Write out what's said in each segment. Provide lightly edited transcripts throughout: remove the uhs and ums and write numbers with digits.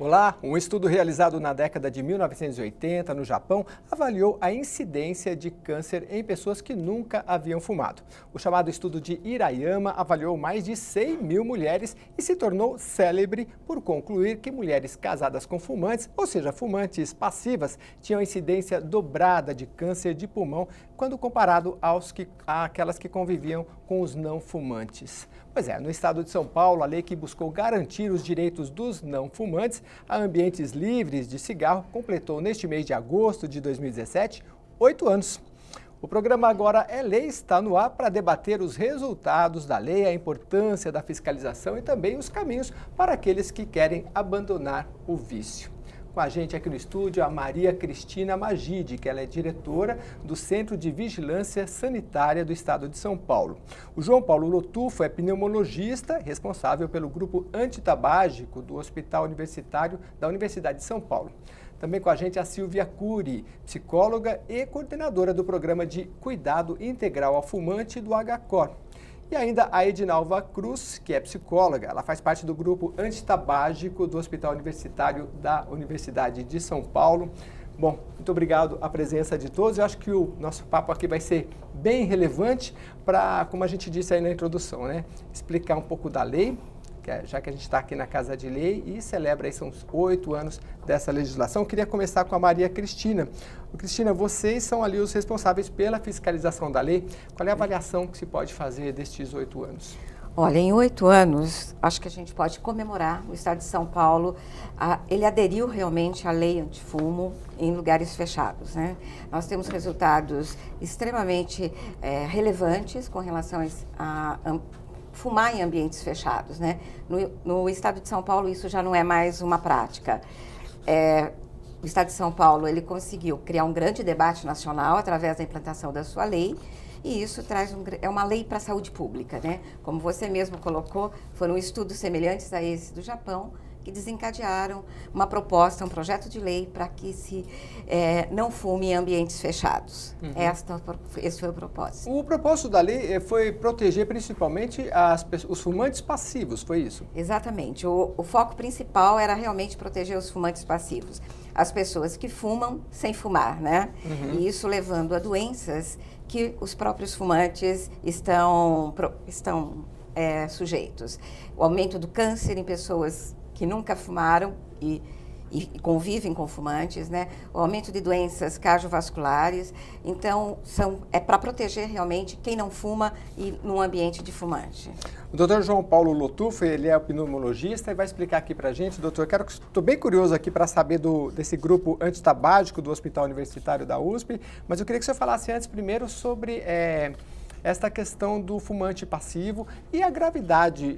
Olá! Um estudo realizado na década de 1980 no Japão avaliou a incidência de câncer em pessoas que nunca haviam fumado. O chamado estudo de Hirayama avaliou mais de 100 mil mulheres e se tornou célebre por concluir que mulheres casadas com fumantes, ou seja, fumantes passivas, tinham incidência dobrada de câncer de pulmão quando comparado àquelas que conviviam com os não fumantes. Pois é, no estado de São Paulo, a lei que buscou garantir os direitos dos não fumantes a ambientes livres de cigarro completou neste mês de agosto de 2017 8 anos. O programa Agora é Lei está no ar para debater os resultados da lei, a importância da fiscalização e também os caminhos para aqueles que querem abandonar o vício. Com a gente aqui no estúdio a Maria Cristina Magide, que ela é diretora do Centro de Vigilância Sanitária do Estado de São Paulo. O João Paulo Lotufo é pneumologista, responsável pelo grupo antitabágico do Hospital Universitário da Universidade de São Paulo. Também com a gente a Silvia Cury, psicóloga e coordenadora do programa de Cuidado Integral ao Fumante do HCOR. E ainda a Edinalva Cruz, que é psicóloga, ela faz parte do grupo antitabágico do Hospital Universitário da Universidade de São Paulo. Bom, muito obrigado a presença de todos. Eu acho que o nosso papo aqui vai ser bem relevante para, como a gente disse aí na introdução, né, explicar um pouco da lei, já que a gente está aqui na Casa de Lei e celebra aí, são os 8 anos dessa legislação. Eu queria começar com a Maria Cristina. Cristina, vocês são ali os responsáveis pela fiscalização da lei. Qual é a avaliação que se pode fazer destes 8 anos? Olha, em 8 anos, acho que a gente pode comemorar o Estado de São Paulo. Ele aderiu realmente à lei antifumo em lugares fechados, né? Nós temos resultados extremamente relevantes com relação a fumar em ambientes fechados, né? No Estado de São Paulo isso já não é mais uma prática. O Estado de São Paulo ele conseguiu criar um grande debate nacional através da implantação da sua lei e isso traz é uma lei para a saúde pública, né? Como você mesmo colocou, foram estudos semelhantes a esse do Japão que desencadearam uma proposta, um projeto de lei para que se não fume em ambientes fechados. Uhum. Esse foi o propósito. O propósito da lei foi proteger principalmente os fumantes passivos, foi isso? Exatamente. O foco principal era realmente proteger os fumantes passivos. As pessoas que fumam sem fumar, né? Uhum. E isso levando a doenças que os próprios fumantes estão sujeitos. O aumento do câncer em pessoas que nunca fumaram e convivem com fumantes, né? O aumento de doenças cardiovasculares. Então, é para proteger realmente quem não fuma e num ambiente de fumante. O doutor João Paulo Lotufo, ele é pneumologista e vai explicar aqui para a gente. Doutor, estou bem curioso aqui para saber desse grupo antitabágico do Hospital Universitário da USP, mas eu queria que o senhor falasse antes primeiro sobre esta questão do fumante passivo e a gravidade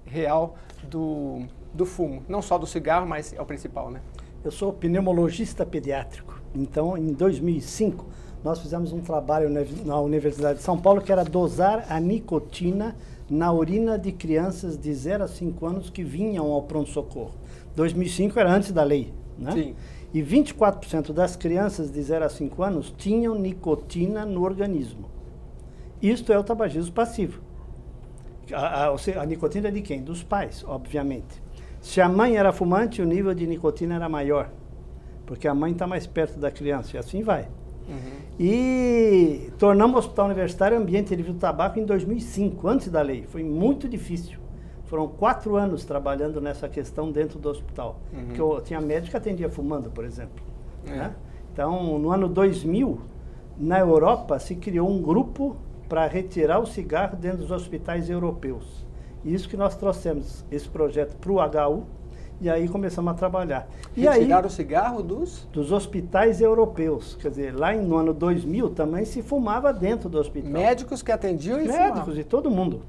real do fumo, não só do cigarro, mas é o principal, né? Eu sou pneumologista pediátrico, então em 2005 nós fizemos um trabalho na Universidade de São Paulo que era dosar a nicotina na urina de crianças de 0 a 5 anos que vinham ao pronto-socorro. 2005 era antes da lei, né? Sim. E 24% das crianças de 0 a 5 anos tinham nicotina no organismo. Isto é o tabagismo passivo. A nicotina é de quem? Dos pais, obviamente. Se a mãe era fumante, o nível de nicotina era maior, porque a mãe está mais perto da criança, e assim vai. Uhum. E tornamos o Hospital Universitário ambiente livre do tabaco em 2005, antes da lei. Foi muito difícil. Foram 4 anos trabalhando nessa questão dentro do hospital. Uhum. Porque eu tinha médico que atendia fumando, por exemplo. Né? Então, no ano 2000, na Europa, se criou um grupo para retirar o cigarro dentro dos hospitais europeus. Isso que nós trouxemos esse projeto para o HU e aí começamos a trabalhar. Retirar o cigarro dos hospitais europeus. Quer dizer, lá no ano 2000 também se fumava dentro do hospital. Médicos que atendiam e fumavam. Médicos e todo mundo.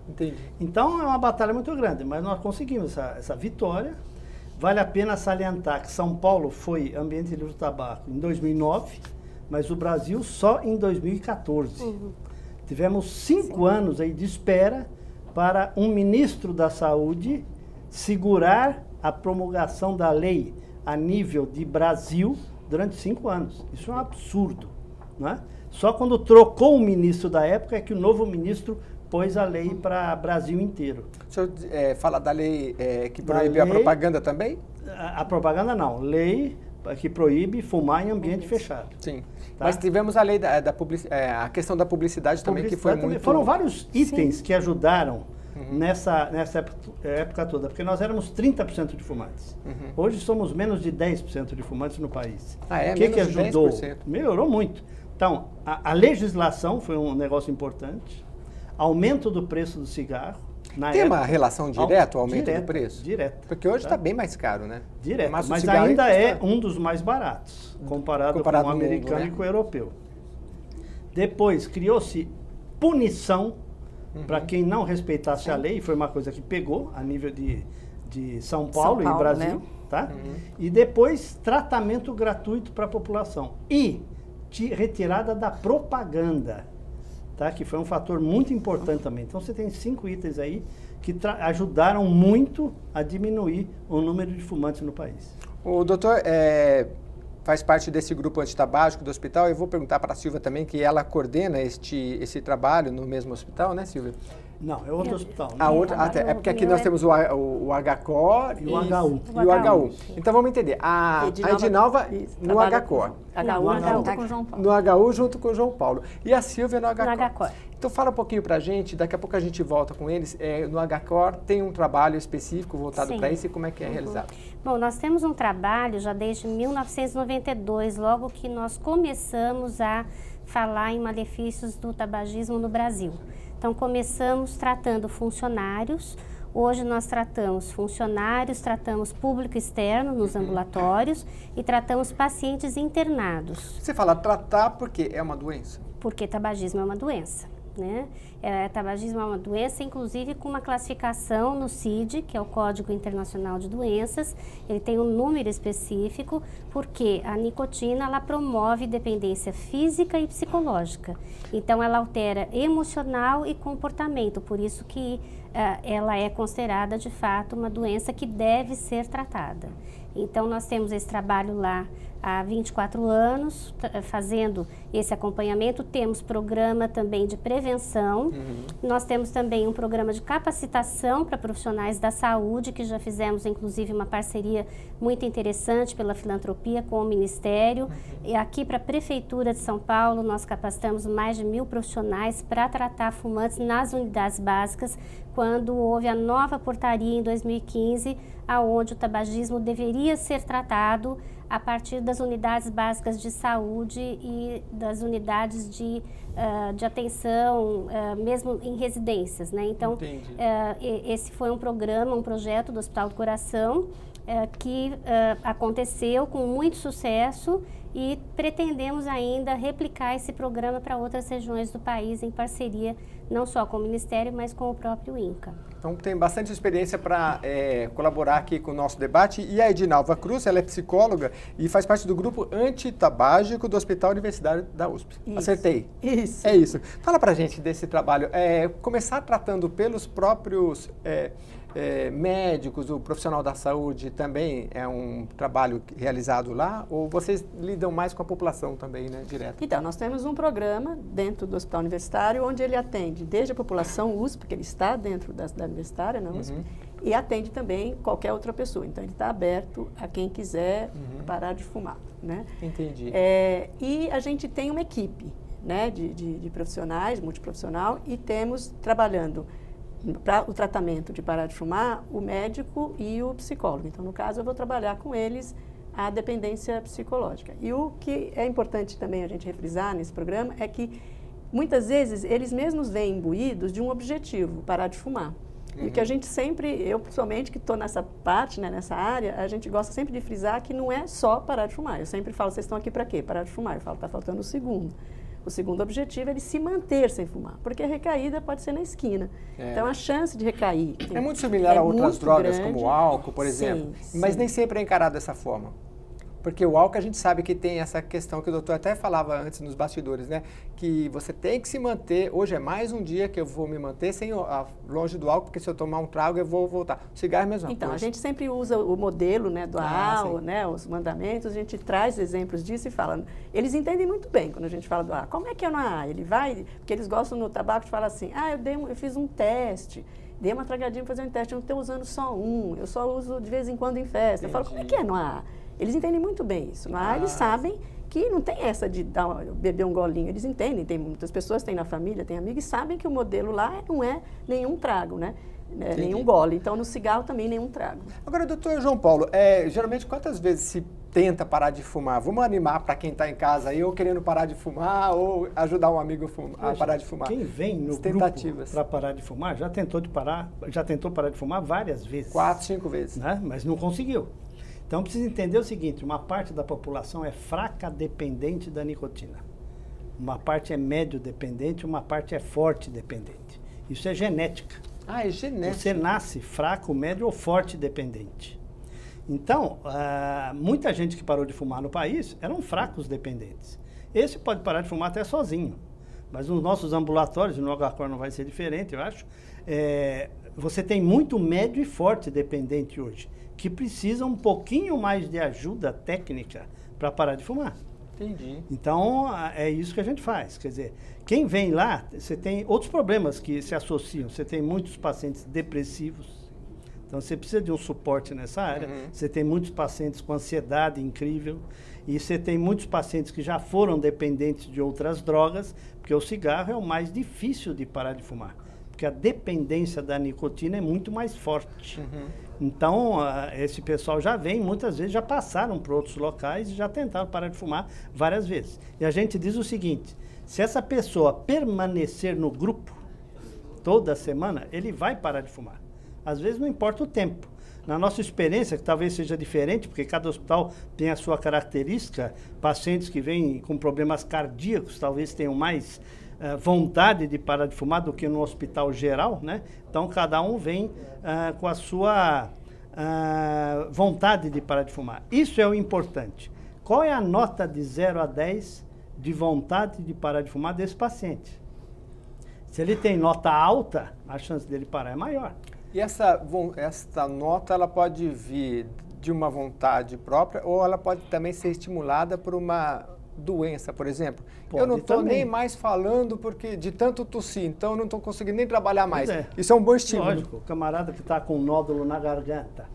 Entendi. Então é uma batalha muito grande, mas nós conseguimos essa vitória. Vale a pena salientar que São Paulo foi ambiente livre do tabaco em 2009, mas o Brasil só em 2014. Uhum. Tivemos 5 anos aí de espera para um ministro da Saúde segurar a promulgação da lei a nível de Brasil durante 5 anos. Isso é um absurdo, não é? Só quando trocou o ministro da época é que o novo ministro pôs a lei para Brasil inteiro. O senhor fala da lei que proíbe a propaganda também? a propaganda não, lei que proíbe fumar em ambiente fechado. Sim. Tá? Mas tivemos a lei a questão da publicidade também, que foi muito... Foram vários itens que ajudaram nessa época toda, porque nós éramos 30% de fumantes. Hoje somos menos de 10% de fumantes no país. O que ajudou? 10%. Melhorou muito. Então, a legislação foi um negócio importante, aumento do preço do cigarro. Tem uma relação direta, o aumento do preço? Direto. Porque hoje está bem mais caro, né? Direto, mas ainda é um dos mais baratos, comparado com o americano e com o europeu. Depois, criou-se punição para quem não respeitasse a lei, foi uma coisa que pegou a nível de São Paulo e Brasil. Né? Tá? E depois, tratamento gratuito para a população. E retirada da propaganda. Tá? Que foi um fator muito importante também. Então, você tem 5 itens aí que ajudaram muito a diminuir o número de fumantes no país. O doutor faz parte desse grupo antitabágico do hospital. Eu vou perguntar para a Silvia também, que ela coordena esse trabalho no mesmo hospital, né, Silvia? Não, é outro hospital. A outra, é porque aqui nós temos o HCOR e o HU. E o HU. Então vamos entender. A Edinalva no HCOR. No HU junto com o João Paulo. E a Silvia no HCOR. Então fala um pouquinho pra gente, daqui a pouco a gente volta com eles. No HCOR tem um trabalho específico voltado para isso e como é que é realizado? Bom, nós temos um trabalho já desde 1992, logo que nós começamos a falar em malefícios do tabagismo no Brasil. Então, começamos tratando funcionários, hoje nós tratamos funcionários, tratamos público externo nos ambulatórios e tratamos pacientes internados. Você fala tratar porque é uma doença? Porque tabagismo é uma doença, né? Tabagismo é uma doença, inclusive com uma classificação no CID, que é o Código Internacional de Doenças. Ele tem um número específico, porque a nicotina ela promove dependência física e psicológica. Então, ela altera emocional e comportamento, por isso que ela é considerada, de fato, uma doença que deve ser tratada. Então, nós temos esse trabalho lá há 24 anos, fazendo esse acompanhamento. Temos programa também de prevenção. Nós temos também um programa de capacitação para profissionais da saúde, que já fizemos, inclusive, uma parceria muito interessante pela filantropia com o Ministério. E aqui para a Prefeitura de São Paulo, nós capacitamos mais de 1.000 profissionais para tratar fumantes nas unidades básicas, quando houve a nova portaria em 2015, aonde o tabagismo deveria ser tratado a partir das unidades básicas de saúde e das unidades de atenção, mesmo em residências, né? Então, esse foi um programa, um projeto do Hospital do Coração que aconteceu com muito sucesso e pretendemos ainda replicar esse programa para outras regiões do país em parceria não só com o Ministério, mas com o próprio INCA. Então tem bastante experiência para colaborar aqui com o nosso debate. E a Edinalva Cruz, ela é psicóloga e faz parte do grupo antitabágico do Hospital Universitário da USP. Isso. Acertei? Isso. É isso. Fala pra gente desse trabalho. Começar tratando pelos próprios médicos, o profissional da saúde também é um trabalho realizado lá? Ou vocês lidam mais com a população também, né, direto? Então, nós temos um programa dentro do Hospital Universitário onde ele atende desde a população USP, porque ele está dentro da universitária, na USP, e atende também qualquer outra pessoa. Então, ele está aberto a quem quiser parar de fumar, né? Entendi. E a gente tem uma equipe, né, de profissionais, multiprofissional, e temos trabalhando para o tratamento de parar de fumar, o médico e o psicólogo. Então, no caso, eu vou trabalhar com eles a dependência psicológica. E o que é importante também a gente refrisar nesse programa é que, muitas vezes, eles mesmos vêm imbuídos de um objetivo, parar de fumar. E que a gente sempre, eu pessoalmente que estou nessa parte, né, nessa área, a gente gosta sempre de frisar que não é só parar de fumar. Eu sempre falo, vocês estão aqui para quê? Parar de fumar. Eu falo, está faltando o segundo. O segundo objetivo é ele se manter sem fumar, porque a recaída pode ser na esquina. Então, a chance de recair... É muito similar a outras drogas, como o álcool, por exemplo, mas nem sempre é encarado dessa forma. Porque o álcool a gente sabe que tem essa questão que o doutor até falava antes nos bastidores, né? Que você tem que se manter, hoje é mais um dia que eu vou me manter longe do álcool, porque se eu tomar um trago eu vou voltar. O cigarro é a mesma então, coisa. a gente sempre usa o modelo, né, do AAO, né, os mandamentos, a gente traz exemplos disso e fala. Eles entendem muito bem quando a gente fala do AA. Como é que é no AA? Ele vai, porque eles gostam no tabaco de falar assim, eu fiz um teste, dei uma tragadinha para fazer um teste, eu não estou usando só um, eu só uso de vez em quando em festa. Eu falo, como é que é no AA? Eles entendem muito bem isso. No AA eles sabem que não tem essa de beber um golinho. Eles entendem, tem muitas pessoas, tem na família, tem amigos, e sabem que o modelo lá não é nenhum trago, né? Nenhum gole. Então, no cigarro também nenhum trago. Agora, doutor João Paulo, geralmente quantas vezes se tenta parar de fumar? Vamos animar para quem está em casa aí, ou querendo parar de fumar, ou ajudar um amigo a parar de fumar. Quem vem no grupo para parar de fumar, já tentou parar de fumar várias vezes. 4, 5 vezes. Né? Mas não conseguiu. Então, precisa entender o seguinte, uma parte da população é fraca dependente da nicotina. Uma parte é médio dependente, uma parte é forte dependente. Isso é genética. É genética. Você nasce fraco, médio ou forte dependente. Então, muita gente que parou de fumar no país eram fracos dependentes. Esse pode parar de fumar até sozinho. Mas nos nossos ambulatórios, no HCOR não vai ser diferente, eu acho, você tem muito médio e forte dependente hoje, que precisa um pouquinho mais de ajuda técnica para parar de fumar. Entendi. Então, é isso que a gente faz. Quer dizer, quem vem lá, você tem outros problemas que se associam. Você tem muitos pacientes depressivos, então você precisa de um suporte nessa área. Você tem muitos pacientes com ansiedade incrível, e você tem muitos pacientes que já foram dependentes de outras drogas, porque o cigarro é o mais difícil de parar de fumar, porque a dependência da nicotina é muito mais forte. Então, esse pessoal já vem, muitas vezes já passaram por outros locais e já tentaram parar de fumar várias vezes. E a gente diz o seguinte, se essa pessoa permanecer no grupo toda semana, ele vai parar de fumar. Às vezes não importa o tempo. Na nossa experiência, que talvez seja diferente, porque cada hospital tem a sua característica, pacientes que vêm com problemas cardíacos talvez tenham mais vontade de parar de fumar do que no hospital geral, né? Então, cada um vem com a sua vontade de parar de fumar. Isso é o importante. Qual é a nota de 0 a 10 de vontade de parar de fumar desse paciente? Se ele tem nota alta, a chance dele parar é maior. E essa nota, ela pode vir de uma vontade própria ou ela pode também ser estimulada por uma doença, por exemplo? Pode eu não estou também. nem mais falando porque de tanto tossir, então eu não estou conseguindo nem trabalhar mais. Pois é. Isso é um bom estímulo. Lógico, o camarada que está com um nódulo na garganta,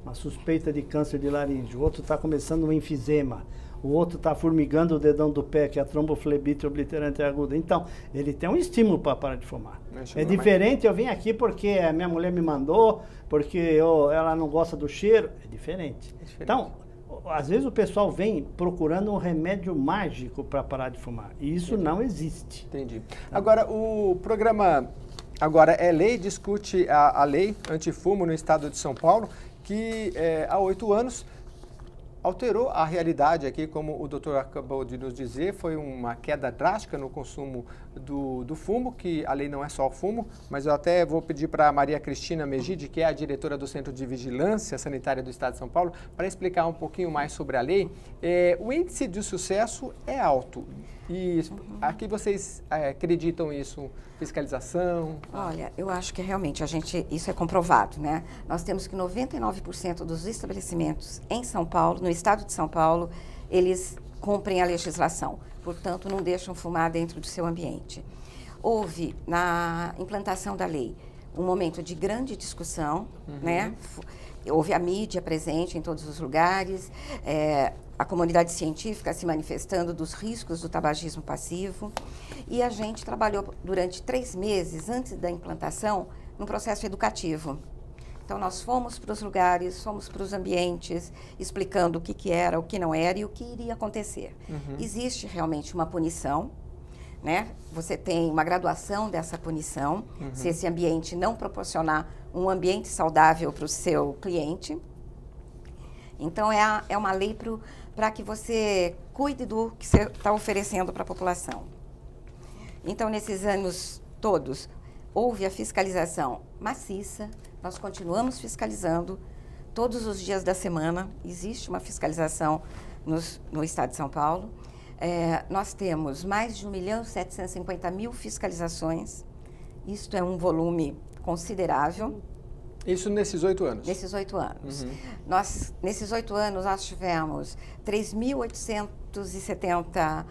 uma suspeita de câncer de laringe, o outro está começando um enfisema, o outro está formigando o dedão do pé, que é a tromboflebite obliterante aguda. Então, ele tem um estímulo para parar de fumar. É diferente, eu vim aqui porque a minha mulher me mandou, porque ela não gosta do cheiro. É diferente. Então, às vezes o pessoal vem procurando um remédio mágico para parar de fumar. E isso não existe. Entendi. Agora, o programa É Lei discute a lei antifumo no estado de São Paulo, que há 8 anos alterou a realidade aqui, como o doutor acabou de nos dizer, foi uma queda drástica no consumo do fumo, que a lei não é só o fumo, mas eu até vou pedir para a Maria Cristina Megide, que é a diretora do Centro de Vigilância Sanitária do Estado de São Paulo, para explicar um pouquinho mais sobre a lei. O índice de sucesso é alto e aqui vocês acreditam isso? Fiscalização? Olha, eu acho que realmente isso é comprovado, né? Nós temos que 99% dos estabelecimentos em São Paulo, no estado de São Paulo, eles cumprem a legislação, portanto não deixam fumar dentro do seu ambiente. Houve, na implantação da lei, um momento de grande discussão, né? Houve a mídia presente em todos os lugares, a comunidade científica se manifestando dos riscos do tabagismo passivo, e a gente trabalhou durante 3 meses antes da implantação num processo educativo. Então, nós fomos para os lugares, fomos para os ambientes, explicando o que era, o que não era e o que iria acontecer. Existe realmente uma punição, né? Você tem uma graduação dessa punição, se esse ambiente não proporcionar um ambiente saudável para o seu cliente. Então, é uma lei para que você cuide do que você está oferecendo para a população. Então, nesses anos todos, houve a fiscalização maciça, nós continuamos fiscalizando todos os dias da semana, existe uma fiscalização no estado de São Paulo. Nós temos mais de 1.750.000 fiscalizações. Isto é um volume considerável. Isso nesses 8 anos? Nesses 8 anos. Nesses 8 anos, nós tivemos 3.870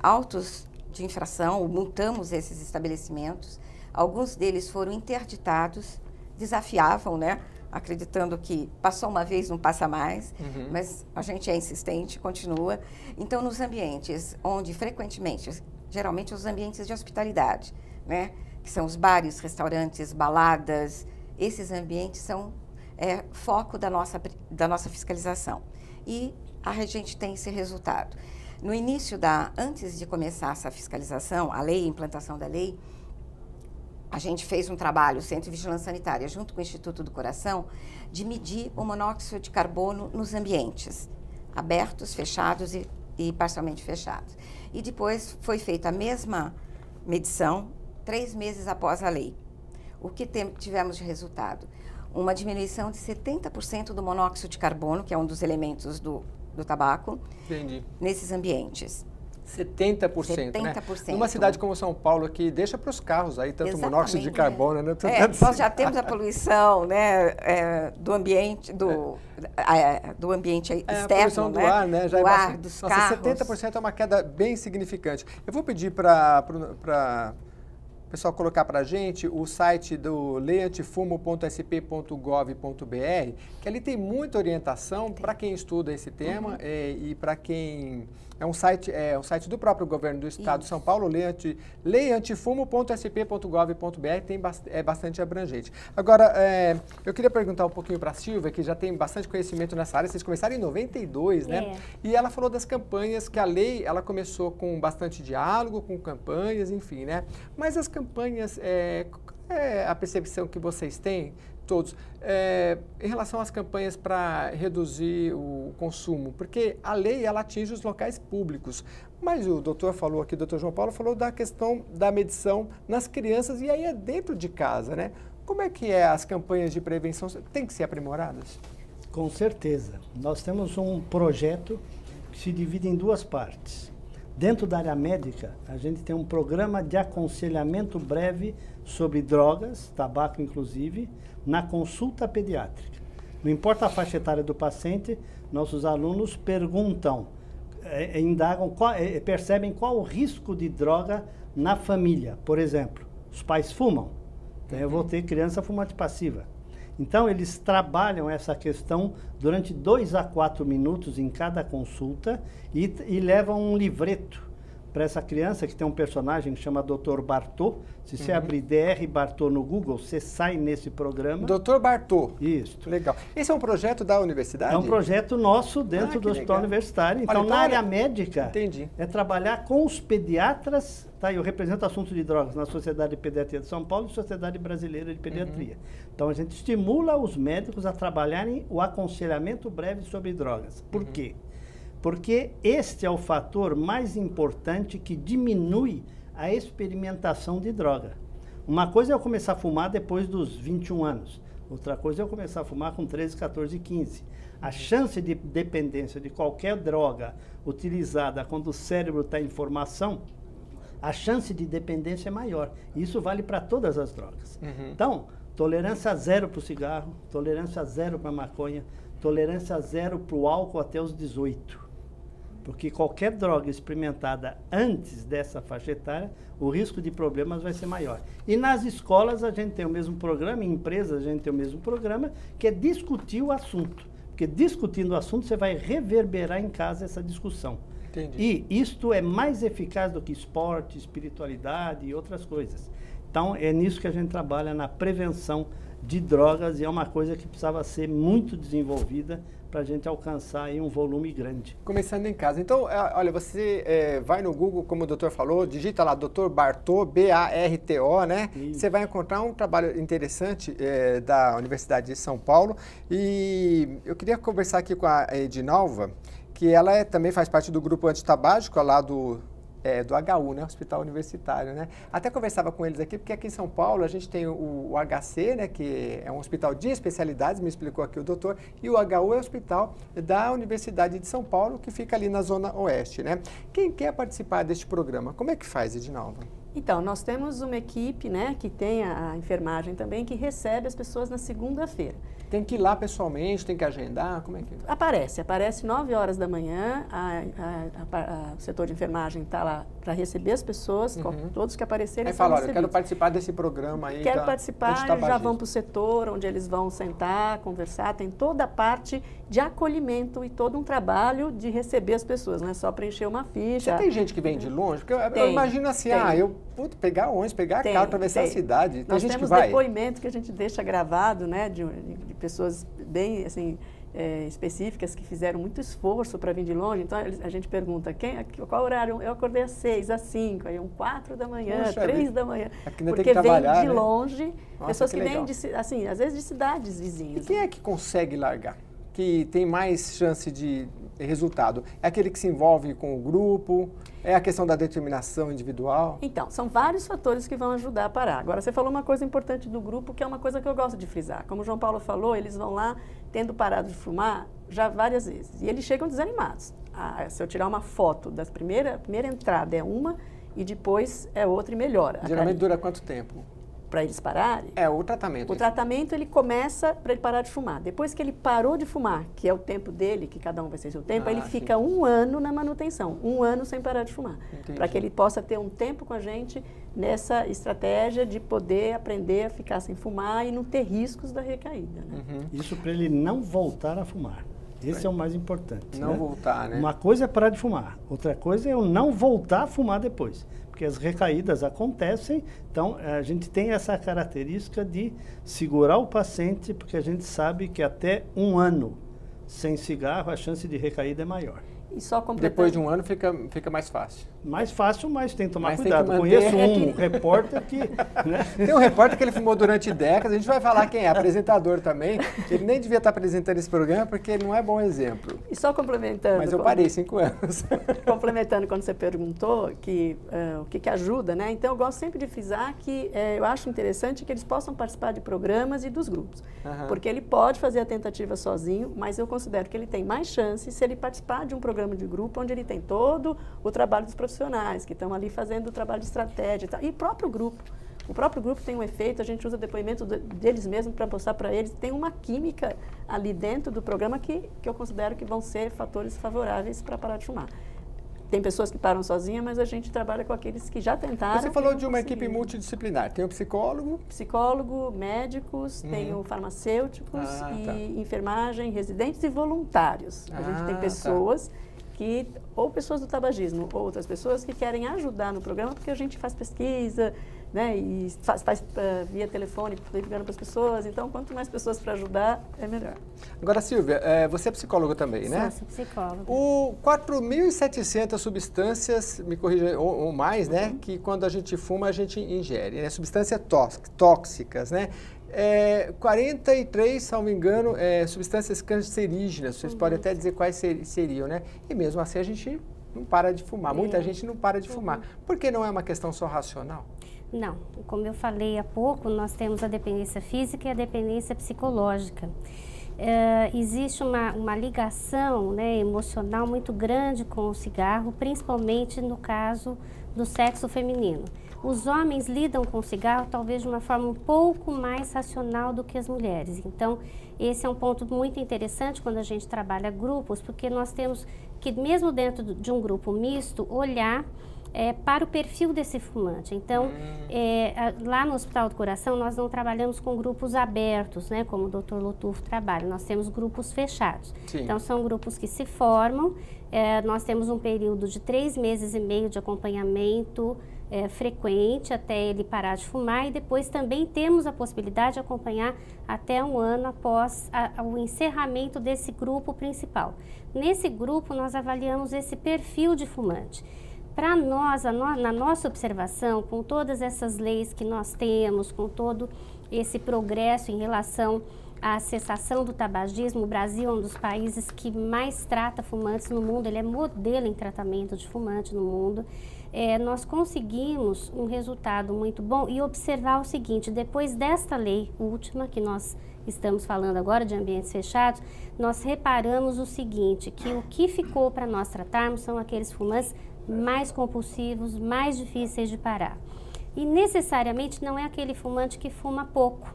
autos de infração, multamos esses estabelecimentos. Alguns deles foram interditados, desafiavam, né? Acreditando que passou uma vez, não passa mais, mas a gente é insistente, continua. Então, nos ambientes onde frequentemente, geralmente os ambientes de hospitalidade, né? Que são os bares, restaurantes, baladas, esses ambientes são foco da nossa fiscalização. E a gente tem esse resultado. No início antes de começar essa fiscalização, a implantação da lei, a gente fez um trabalho, o Centro de Vigilância Sanitária, junto com o Instituto do Coração, de medir o monóxido de carbono nos ambientes, abertos, fechados e parcialmente fechados. E depois foi feita a mesma medição 3 meses após a lei. O que tivemos de resultado? Uma diminuição de 70% do monóxido de carbono, que é um dos elementos do tabaco, nesses ambientes. 70%, 70%, né? Numa cidade como São Paulo, que deixa para os carros aí tanto monóxido de carbono, né? Nós já temos a poluição, né, do ambiente, do ambiente externo, a poluição do ar, né? Já do ar, dos carros. 70% é uma queda bem significante. Eu vou pedir para o pessoal colocar para a gente o site do leiantifumo.sp.gov.br, que ali tem muita orientação para quem estuda esse tema e para quem... É um site do próprio governo do estado de São Paulo, leiantifumo.sp.gov.br, é bastante abrangente. Agora, eu queria perguntar um pouquinho para a Silvia, que já tem bastante conhecimento nessa área. Vocês começaram em 92, né? E ela falou das campanhas, que a lei, ela começou com bastante diálogo, com campanhas, enfim, né? Mas as campanhas, a percepção que vocês têm, todos, em relação às campanhas para reduzir o consumo, porque a lei, ela atinge os locais públicos, mas o doutor falou aqui, o doutor João Paulo falou da questão da medição nas crianças, e aí é dentro de casa, né? Como é que as campanhas de prevenção têm que ser aprimoradas? Com certeza. Nós temos um projeto que se divide em 2 partes. Dentro da área médica, a gente tem um programa de aconselhamento breve sobre drogas, tabaco inclusive, na consulta pediátrica. Não importa a faixa etária do paciente, nossos alunos perguntam, indagam, percebem qual o risco de droga na família. Por exemplo, os pais fumam, então eu vou ter criança fumante passiva. Então, eles trabalham essa questão durante 2 a 4 minutos em cada consulta e levam um livreto para essa criança, que tem um personagem que chama Dr. Bartô. Se você abrir Dr. Bartô no Google, você sai nesse programa. Dr. Bartô. Isso. Legal. Esse é um projeto da universidade? É um projeto nosso dentro do hospital universitário. Então, na área médica, é trabalhar com os pediatras. Tá? Eu represento assuntos de drogas na Sociedade de Pediatria de São Paulo e Sociedade Brasileira de Pediatria. Então, a gente estimula os médicos a trabalharem o aconselhamento breve sobre drogas. Por quê? Porque este é o fator mais importante que diminui a experimentação de droga. Uma coisa é eu começar a fumar depois dos 21 anos. Outra coisa é eu começar a fumar com 13, 14, 15. A chance de dependência de qualquer droga utilizada quando o cérebro está em formação, a chance de dependência é maior. E isso vale para todas as drogas. Então, tolerância zero para o cigarro, tolerância zero para a maconha, tolerância zero para o álcool até os 18. Porque qualquer droga experimentada antes dessa faixa etária, o risco de problemas vai ser maior. E nas escolas a gente tem o mesmo programa, em empresas a gente tem o mesmo programa, que é discutir o assunto. Porque discutindo o assunto, você vai reverberar em casa essa discussão. Entendi. E isto é mais eficaz do que esporte, espiritualidade e outras coisas. Então, é nisso que a gente trabalha, na prevenção de drogas, e é uma coisa que precisava ser muito desenvolvida para a gente alcançar aí um volume grande. Começando em casa. Então, olha, você vai no Google, como o doutor falou, digita lá Dr. Bartô, B-A-R-T-O, né? Isso. Você vai encontrar um trabalho interessante da Universidade de São Paulo. E eu queria conversar aqui com a Edinalva, que ela também faz parte do grupo antitabágico lá do do HU, né? Hospital Universitário, né? Até conversava com eles aqui, porque aqui em São Paulo a gente tem o HC, né? Que é um hospital de especialidades, me explicou aqui o doutor, e o HU é o hospital da Universidade de São Paulo, que fica ali na Zona Oeste, né? Quem quer participar deste programa, como é que faz, Edinalva? Então, nós temos uma equipe, né, que tem a enfermagem também, que recebe as pessoas na segunda-feira. Tem que ir lá pessoalmente, tem que agendar, como é que... Aparece 9 horas da manhã, o setor de enfermagem está lá para receber as pessoas, todos que aparecerem. Aí fala, olha, eu quero participar desse programa aí. Quero participar, já vão para o setor, onde eles vão sentar, conversar, tem toda a parte de acolhimento e todo um trabalho de receber as pessoas, não é só preencher uma ficha. Você tem gente que vem de longe? Porque eu imagino assim, pegar ônibus, pegar carro, atravessar a cidade. Tem gente que vai. Nós temos depoimentos que a gente deixa gravado, né, de pessoas bem, assim, específicas que fizeram muito esforço para vir de longe. Então, a gente pergunta, qual horário? Eu acordei às 6, às 5, aí 4 da manhã, 3 da manhã. Porque vem de longe, pessoas que vêm, assim, às vezes de cidades vizinhas. E quem é que consegue largar? Que tem mais chance de resultado? É aquele que se envolve com o grupo? É a questão da determinação individual? Então, são vários fatores que vão ajudar a parar. Agora, você falou uma coisa importante do grupo, que é uma coisa que eu gosto de frisar. Como o João Paulo falou, eles vão lá tendo parado de fumar já várias vezes. E eles chegam desanimados. Se eu tirar uma foto da primeira entrada é uma e depois é outra e melhora. Geralmente dura quanto tempo? Para eles pararem? O tratamento. O tratamento, ele começa para ele parar de fumar. Depois que ele parou de fumar, que é o tempo dele, que cada um vai ser seu tempo, ele fica 1 ano na manutenção, 1 ano sem parar de fumar. Para que ele possa ter um tempo com a gente nessa estratégia de poder aprender a ficar sem fumar e não ter riscos da recaída. Né? Isso para ele não voltar a fumar. Esse é o mais importante. Não voltar, né? Uma coisa é parar de fumar, outra coisa é eu não voltar a fumar depois. Porque as recaídas acontecem, então a gente tem essa característica de segurar o paciente, porque a gente sabe que até 1 ano sem cigarro a chance de recaída é maior. E só depois de 1 ano fica mais fácil. Mais fácil, mas tem que tomar cuidado. Conheço um repórter que... Né? Tem um repórter que ele fumou durante décadas, a gente vai falar quem é, apresentador também, que ele nem devia estar apresentando esse programa porque ele não é bom exemplo. E só complementando... Mas eu parei 5 anos. Complementando quando você perguntou o que ajuda, né? Então eu gosto sempre de frisar que eu acho interessante que eles possam participar de programas e dos grupos. Porque ele pode fazer a tentativa sozinho, mas eu considero que ele tem mais chance se ele participar de um programa de grupo onde ele tem todo o trabalho dos profissionais que estão ali fazendo o trabalho de estratégia e tal. E o próprio grupo tem um efeito, a gente usa depoimento deles mesmos para mostrar para eles, tem uma química ali dentro do programa que eu considero que vão ser fatores favoráveis para parar de fumar. Tem pessoas que param sozinhas, mas a gente trabalha com aqueles que já tentaram. Você falou de uma equipe multidisciplinar. Tem o psicólogo? Psicólogo, médicos, tem o farmacêuticos e enfermagem, residentes e voluntários. A gente tem pessoas ou pessoas do tabagismo, ou outras pessoas que querem ajudar no programa, porque a gente faz pesquisa, né, e faz via telefone, ligando para as pessoas. Então, quanto mais pessoas para ajudar, é melhor. Agora, Silvia, você é psicóloga também, né? Sou psicóloga. 4.700 substâncias, me corrija, ou mais, né, que quando a gente fuma, a gente ingere, né? Substâncias tóxicas, né? 43, se não me engano, substâncias cancerígenas. Vocês podem até dizer quais seriam, né? E mesmo assim a gente não para de fumar. Muita gente não para de fumar. Por que não é uma questão só racional? Não. Como eu falei há pouco, nós temos a dependência física e a dependência psicológica. Existe uma ligação, né, emocional muito grande com o cigarro, principalmente no caso do sexo feminino. Os homens lidam com o cigarro talvez de uma forma um pouco mais racional do que as mulheres. Então, esse é um ponto muito interessante quando a gente trabalha grupos, porque nós temos que, mesmo dentro de um grupo misto, olhar para o perfil desse fumante. Então, lá no Hospital do Coração, nós não trabalhamos com grupos abertos, né, como o Dr. Lotufo trabalha. Nós temos grupos fechados. Sim. Então, são grupos que se formam. Nós temos um período de 3 meses e meio de acompanhamento frequente até ele parar de fumar, e depois também temos a possibilidade de acompanhar até 1 ano após o encerramento desse grupo principal. Nesse grupo, nós avaliamos esse perfil de fumante. Para nós, na nossa observação, com todas essas leis que nós temos, com todo esse progresso em relação a cessação do tabagismo. O Brasil é um dos países que mais trata fumantes no mundo, ele é modelo em tratamento de fumante no mundo. Nós conseguimos um resultado muito bom e observar o seguinte: depois desta lei última que nós estamos falando agora de ambientes fechados, nós reparamos o seguinte, que o que ficou para nós tratarmos são aqueles fumantes mais compulsivos, mais difíceis de parar. E necessariamente não é aquele fumante que fuma pouco.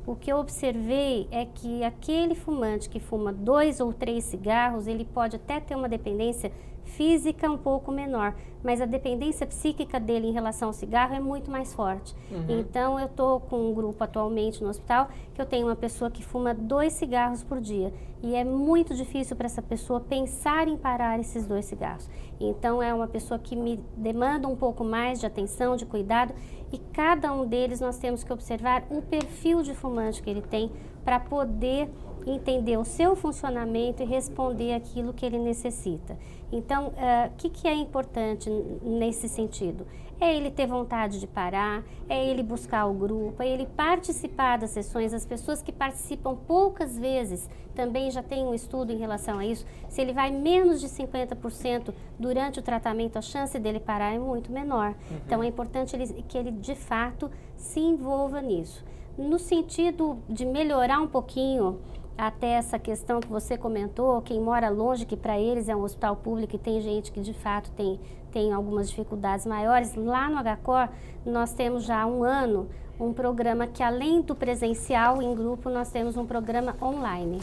O que eu observei é que aquele fumante que fuma 2 ou 3 cigarros, ele pode até ter uma dependência física um pouco menor, mas a dependência psíquica dele em relação ao cigarro é muito mais forte. Então, eu estou com um grupo atualmente no hospital que eu tenho uma pessoa que fuma 2 cigarros por dia e é muito difícil para essa pessoa pensar em parar esses 2 cigarros. Então, é uma pessoa que me demanda um pouco mais de atenção, de cuidado, e cada um deles nós temos que observar o perfil de fumante que ele tem para poder entender o seu funcionamento e responder aquilo que ele necessita. Então, o que é importante nesse sentido? É ele ter vontade de parar, é ele buscar o grupo, é ele participar das sessões. As pessoas que participam poucas vezes, também já tem um estudo em relação a isso, se ele vai menos de 50% durante o tratamento, a chance dele parar é muito menor. Então, é importante que ele, de fato, se envolva nisso. No sentido de melhorar um pouquinho até essa questão que você comentou, quem mora longe, que para eles é um hospital público e tem gente que de fato tem algumas dificuldades maiores, lá no HCOR nós temos já há um ano um programa que, além do presencial em grupo, nós temos um programa online.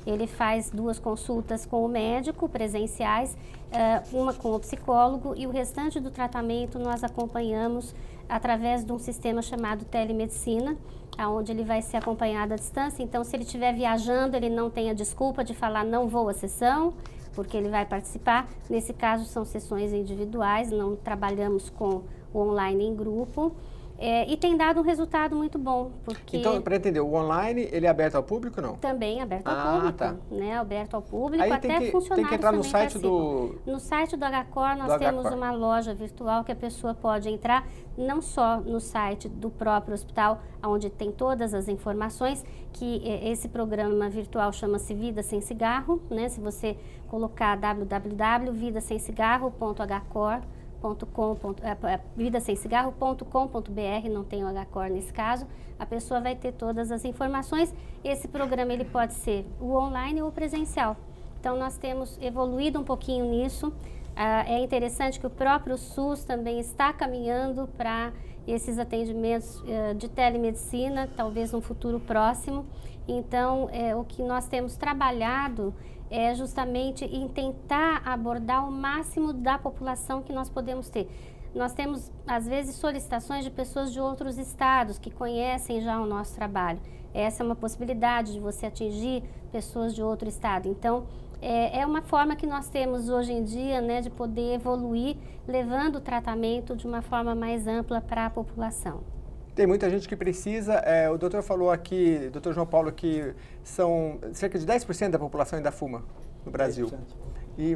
Ele faz 2 consultas com o médico presenciais, uma com o psicólogo, e o restante do tratamento nós acompanhamos através de um sistema chamado telemedicina, onde ele vai ser acompanhado à distância. Então, se ele estiver viajando, ele não tem a desculpa de falar não vou à sessão, porque ele vai participar. Nesse caso, são sessões individuais, não trabalhamos com o online em grupo. E tem dado um resultado muito bom, porque... Então, para entender, o online, ele é aberto ao público, não? Também aberto ao público, tá. Né? Aberto ao público, aí até funcionários tem que entrar no site participam. No site do HCOR, nós temos uma loja virtual que a pessoa pode entrar, não só no site do próprio hospital, onde tem todas as informações, que esse programa virtual chama-se Vida Sem Cigarro, né? Se você colocar vidasemcigarro.hcor.com.br, não tem o HCOR nesse caso, a pessoa vai ter todas as informações. Esse programa ele pode ser o online ou o presencial. Então, nós temos evoluído um pouquinho nisso. É interessante que o próprio SUS também está caminhando para esses atendimentos de telemedicina, talvez no futuro próximo. Então, o que nós temos trabalhado é justamente em tentar abordar o máximo da população que nós podemos ter. Nós temos, às vezes, solicitações de pessoas de outros estados que conhecem já o nosso trabalho. Essa é uma possibilidade de você atingir pessoas de outro estado. Então, é uma forma que nós temos hoje em dia, né, de poder evoluir, levando o tratamento de uma forma mais ampla para a população. Tem muita gente que precisa, o doutor falou aqui, doutor João Paulo, que são cerca de 10% da população ainda fuma no Brasil.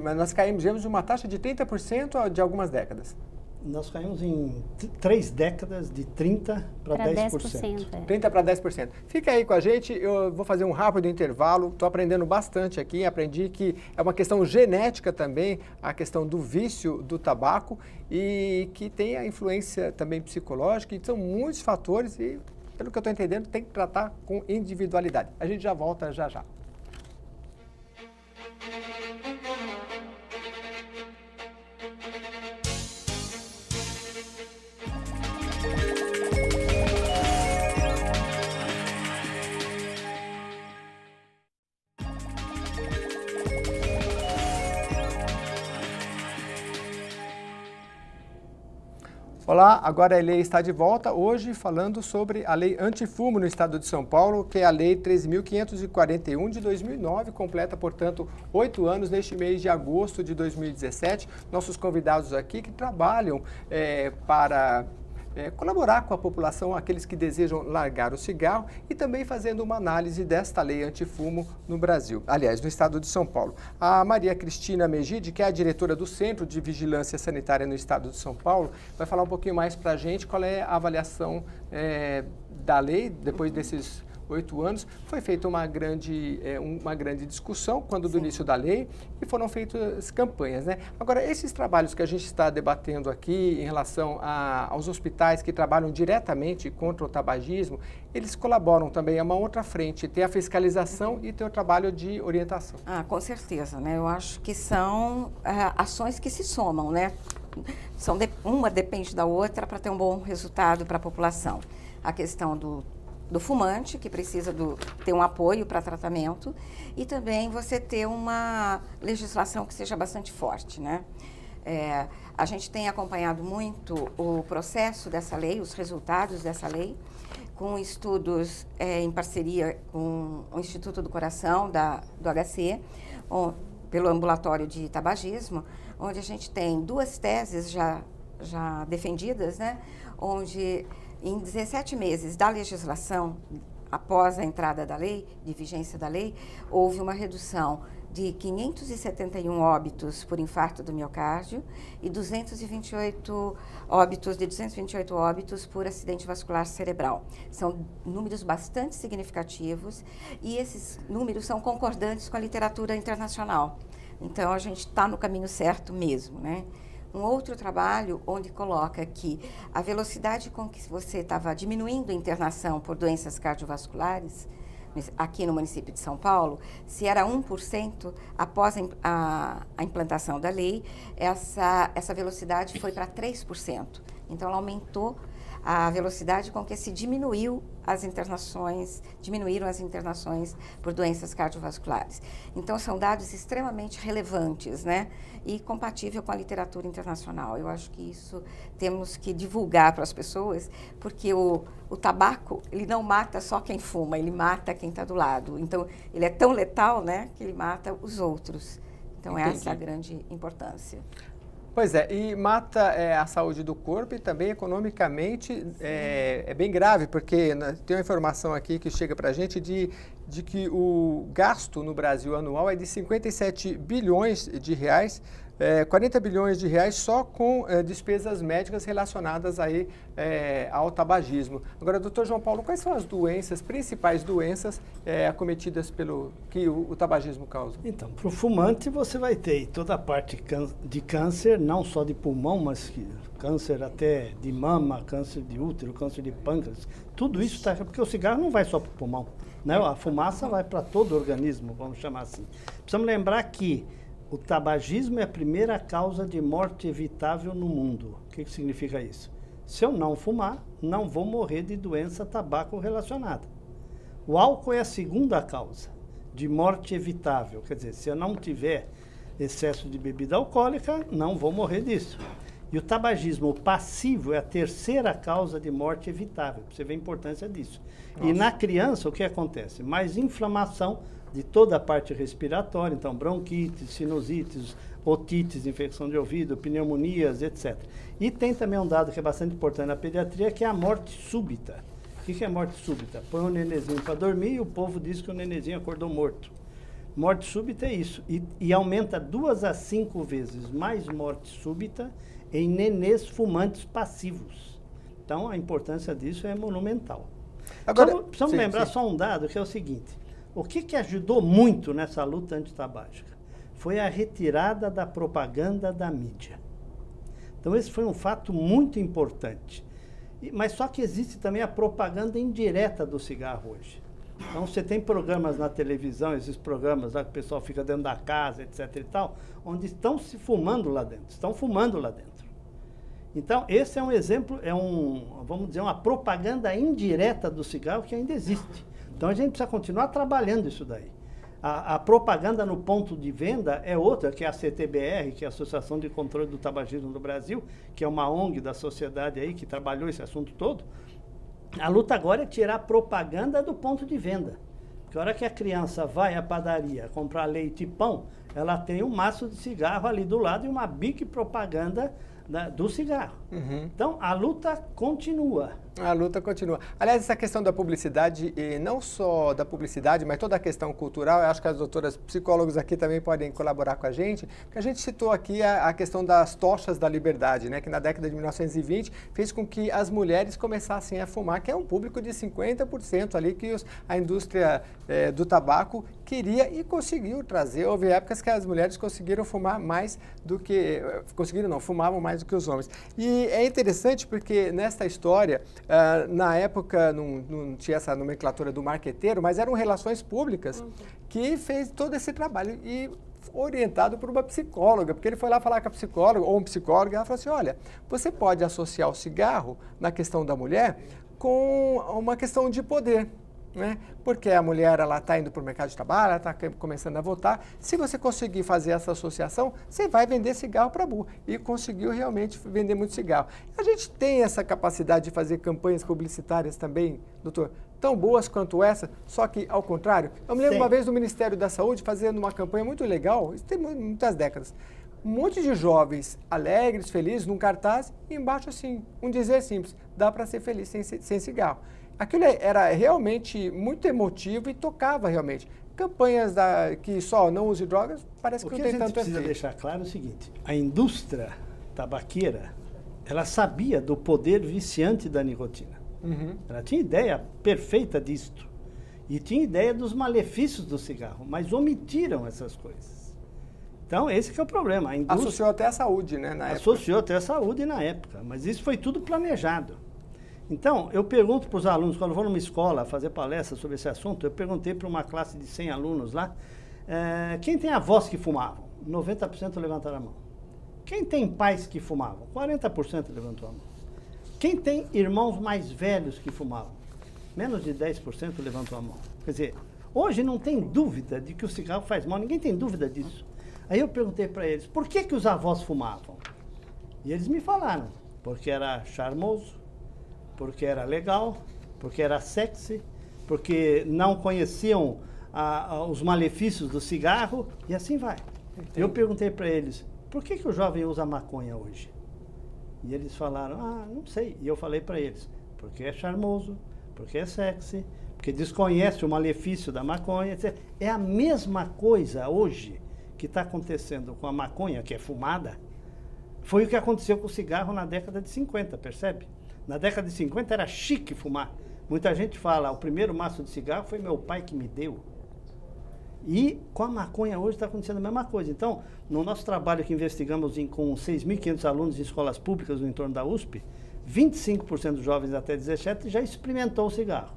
Mas nós caímos de uma taxa de 30% de algumas décadas. Nós caímos em 3 décadas de 30% para 10%. 30% para 10%. Fica aí com a gente, eu vou fazer um rápido intervalo. Estou aprendendo bastante aqui. Aprendi que é uma questão genética também, a questão do vício do tabaco, e que tem a influência também psicológica, e são muitos fatores e, pelo que eu estou entendendo, tem que tratar com individualidade. A gente já volta já já. Olá, agora a lei está de volta, hoje falando sobre a lei antifumo no estado de São Paulo, que é a lei 13.541 de 2009, completa, portanto, 8 anos neste mês de agosto de 2017. Nossos convidados aqui que trabalham para colaborar com a população, aqueles que desejam largar o cigarro, e também fazendo uma análise desta lei antifumo no Brasil, aliás, no estado de São Paulo. A Maria Cristina Megide, que é a diretora do Centro de Vigilância Sanitária no estado de São Paulo, vai falar um pouquinho mais para a gente qual é a avaliação da lei, depois desses 8 anos. Foi feita uma grande discussão quando do início da lei e foram feitas campanhas, né? Agora, esses trabalhos que a gente está debatendo aqui em relação aos hospitais que trabalham diretamente contra o tabagismo, eles colaboram também a uma outra frente, tem a fiscalização e tem o trabalho de orientação. Ah, com certeza, né? Eu acho que são ações que se somam, né? Uma depende da outra para ter um bom resultado para a população. A questão do fumante, que precisa ter um apoio para tratamento, e também você ter uma legislação que seja bastante forte, né? A gente tem acompanhado muito o processo dessa lei, os resultados dessa lei, com estudos em parceria com o Instituto do Coração, do HC, pelo ambulatório de tabagismo, onde a gente tem 2 teses já defendidas, né? Onde em 17 meses da legislação, após a entrada da lei, de vigência da lei, houve uma redução de 571 óbitos por infarto do miocárdio e 228 óbitos por acidente vascular cerebral. São números bastante significativos e esses números são concordantes com a literatura internacional. Então, a gente está no caminho certo mesmo, né? Um outro trabalho onde coloca que a velocidade com que você estava diminuindo a internação por doenças cardiovasculares, aqui no município de São Paulo, se era 1% após a implantação da lei, essa velocidade foi para 3%. Então, ela aumentou a velocidade com que se diminuíram as internações por doenças cardiovasculares. Então, são dados extremamente relevantes, né? E compatível com a literatura internacional. Eu acho que isso temos que divulgar para as pessoas, porque o tabaco, ele não mata só quem fuma, ele mata quem está do lado. Então, ele é tão letal, né, que ele mata os outros. Então, essa é a grande importância. Pois é, e mata a saúde do corpo e também economicamente é bem grave, porque tem uma informação aqui que chega para a gente de que o gasto no Brasil anual é de 57 bilhões de reais, 40 bilhões de reais só com despesas médicas relacionadas aí ao tabagismo. Agora, doutor João Paulo, quais são as principais doenças acometidas que o tabagismo causa? Então, para o fumante você vai ter toda a parte de câncer, não só de pulmão, mas câncer até de mama, câncer de útero, câncer de pâncreas, tudo isso está, porque o cigarro não vai só para o pulmão, né? A fumaça vai para todo o organismo, vamos chamar assim. Precisamos lembrar que o tabagismo é a primeira causa de morte evitável no mundo. O que significa isso? Se eu não fumar, não vou morrer de doença tabaco relacionada. O álcool é a segunda causa de morte evitável. Quer dizer, se eu não tiver excesso de bebida alcoólica, não vou morrer disso. E o tabagismo passivo é a terceira causa de morte evitável. Você vê a importância disso. Nossa. E na criança, o que acontece? Mais inflamação de toda a parte respiratória, então bronquites, sinusites, otites, infecção de ouvido, pneumonias, etc. E tem também um dado que é bastante importante na pediatria, que é a morte súbita. O que é morte súbita? Põe um nenenzinho para dormir e o povo diz que o nenenzinho acordou morto. Morte súbita é isso. E aumenta 2 a 5 vezes mais morte súbita em nenês fumantes passivos. Então, a importância disso é monumental. Agora, precisamos lembrar só um dado, que é o seguinte. O que ajudou muito nessa luta antitabágica? Foi a retirada da propaganda da mídia. Então, esse foi um fato muito importante. Mas só que existe também a propaganda indireta do cigarro hoje. Então, você tem programas na televisão, esses programas lá que o pessoal fica dentro da casa, etc. e tal, onde estão se fumando lá dentro, estão fumando lá dentro. Então, esse é um exemplo, vamos dizer, uma propaganda indireta do cigarro que ainda existe. Então, a gente precisa continuar trabalhando isso daí. A propaganda no ponto de venda é outra, que é a CTBR, que é a Associação de Controle do Tabagismo do Brasil, que é uma ONG da sociedade aí que trabalhou esse assunto todo. A luta agora é tirar a propaganda do ponto de venda. Porque a hora que a criança vai à padaria comprar leite e pão, ela tem um maço de cigarro ali do lado e uma big propaganda do cigarro. Uhum. Então, a luta continua. A luta continua. Aliás, essa questão da publicidade, e não só da publicidade, mas toda a questão cultural, eu acho que as doutoras psicólogos aqui também podem colaborar com a gente, porque a gente citou aqui a questão das tochas da liberdade, né, que na década de 1920 fez com que as mulheres começassem a fumar, que é um público de 50% ali que a indústria do tabaco queria e conseguiu trazer. Houve épocas que as mulheres conseguiram fumar mais do que... Conseguiram não, fumavam mais do que os homens. E é interessante porque nesta história, na época não tinha essa nomenclatura do marqueteiro, mas eram relações públicas que fez todo esse trabalho e orientado por uma psicóloga, porque ele foi lá falar com a psicóloga ou um psicólogo e ela falou assim, olha, você pode associar o cigarro na questão da mulher com uma questão de poder. Né? Porque a mulher está indo para o mercado de trabalho, ela está começando a votar. Se você conseguir fazer essa associação, você vai vender cigarro para burro. E conseguiu realmente vender muito cigarro. A gente tem essa capacidade de fazer campanhas publicitárias também, doutor, tão boas quanto essa, só que ao contrário. Eu me lembro uma vez do Ministério da Saúde fazendo uma campanha muito legal, isso tem muitas décadas. Um monte de jovens alegres, felizes, num cartaz, e embaixo assim, um dizer simples, dá para ser feliz sem cigarro. Aquilo era realmente muito emotivo e tocava realmente. Campanhas que só não use drogas, parece que não tem tanto efeito. O que a gente precisa deixar claro é o seguinte, a indústria tabaqueira, ela sabia do poder viciante da nicotina. Ela tinha ideia perfeita disto. E tinha ideia dos malefícios do cigarro, mas omitiram essas coisas. Então, esse que é o problema. A indústria associou até a saúde, né, na época. Associou até a saúde na época, mas isso foi tudo planejado. Então, eu pergunto para os alunos, quando eu vou numa escola fazer palestra sobre esse assunto, eu perguntei para uma classe de 100 alunos lá, quem tem avós que fumavam? 90% levantaram a mão. Quem tem pais que fumavam? 40% levantou a mão. Quem tem irmãos mais velhos que fumavam? Menos de 10% levantou a mão. Quer dizer, hoje não tem dúvida de que o cigarro faz mal, ninguém tem dúvida disso. Aí eu perguntei para eles, por que os avós fumavam? E eles me falaram, porque era charmoso, porque era legal, porque era sexy, porque não conheciam os malefícios do cigarro, e assim vai. Entendi. Eu perguntei para eles, por que o jovem usa maconha hoje? E eles falaram, não sei. E eu falei para eles, porque é charmoso, porque é sexy, porque desconhece o malefício da maconha, etc. É a mesma coisa hoje que está acontecendo com a maconha, que é fumada, foi o que aconteceu com o cigarro na década de 50, percebe? Na década de 50 era chique fumar. Muita gente fala, o primeiro maço de cigarro foi meu pai que me deu. E com a maconha hoje está acontecendo a mesma coisa. Então, no nosso trabalho que investigamos com 6.500 alunos em escolas públicas no entorno da USP, 25% dos jovens até 17 já experimentou o cigarro.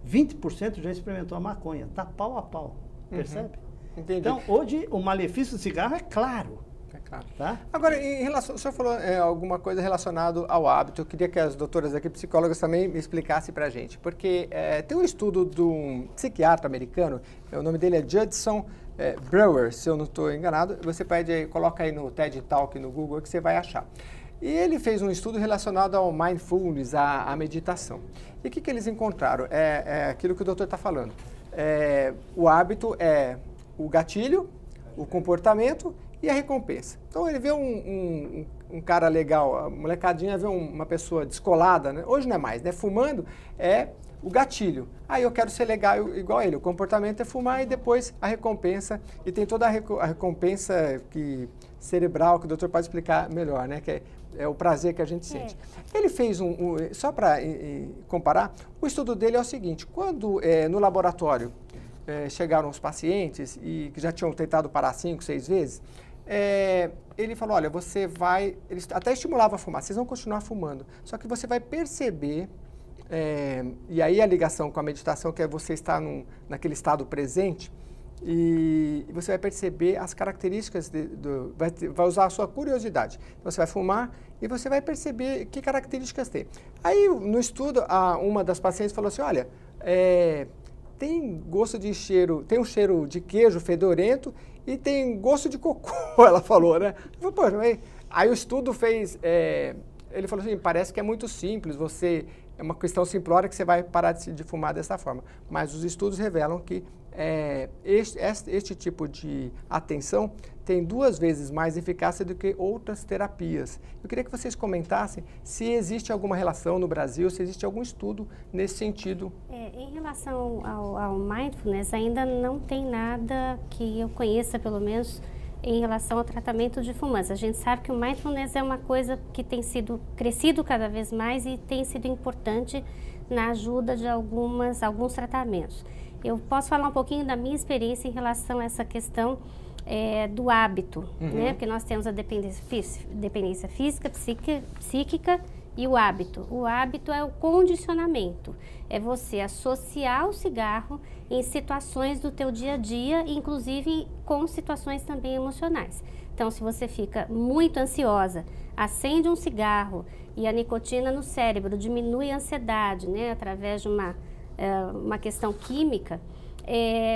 20% já experimentou a maconha. Está pau a pau, percebe? Entendi. Então, hoje, o malefício do cigarro é claro. Claro. Tá? Agora, o senhor falou alguma coisa relacionada ao hábito. Eu queria que as doutoras aqui, psicólogas, também me explicassem para a gente. Porque tem um estudo de um psiquiatra americano, o nome dele é Judson Brewer, se eu não estou enganado. Você coloca aí no TED Talk, no Google, que você vai achar. E ele fez um estudo relacionado ao mindfulness, à meditação. E o que eles encontraram? É aquilo que o doutor está falando. O hábito é o gatilho, o comportamento e a recompensa. Então ele vê um cara legal, a molecadinha vê uma pessoa descolada, né? Hoje não é mais, né? Fumando é o gatilho. Aí eu quero ser legal igual a ele. O comportamento é fumar e depois a recompensa. E tem toda a recompensa cerebral que o doutor pode explicar melhor, né? Que é o prazer que a gente sente. Ele fez só para comparar, o estudo dele é o seguinte, quando no laboratório chegaram os pacientes e que já tinham tentado parar 5, 6 vezes, ele falou, olha, ele até estimulava a fumar, vocês vão continuar fumando, só que você vai perceber, e aí a ligação com a meditação, que é você estar naquele estado presente, e você vai perceber as características, vai usar a sua curiosidade. Então, você vai fumar e você vai perceber que características tem. Aí, no estudo, uma das pacientes falou assim, olha, tem gosto de cheiro, tem um cheiro de queijo fedorento e tem gosto de cocô, ela falou, né? Eu falei, pô, aí o estudo fez, ele falou assim, parece que é muito simples, é uma questão simplória que você vai parar de fumar dessa forma. Mas os estudos revelam que este tipo de atenção tem 2 vezes mais eficácia do que outras terapias. Eu queria que vocês comentassem se existe alguma relação no Brasil, se existe algum estudo nesse sentido. Em relação ao mindfulness, ainda não tem nada que eu conheça, pelo menos, em relação ao tratamento de fumantes. A gente sabe que o mindfulness é uma coisa que tem sido crescido cada vez mais e tem sido importante na ajuda de alguns tratamentos. Eu posso falar um pouquinho da minha experiência em relação a essa questão do hábito, né? Porque nós temos a dependência física, psíquica e o hábito. O hábito é o condicionamento, é você associar o cigarro em situações do teu dia a dia, inclusive com situações também emocionais. Então, se você fica muito ansiosa, acende um cigarro e a nicotina no cérebro diminui a ansiedade, né, através de uma questão química,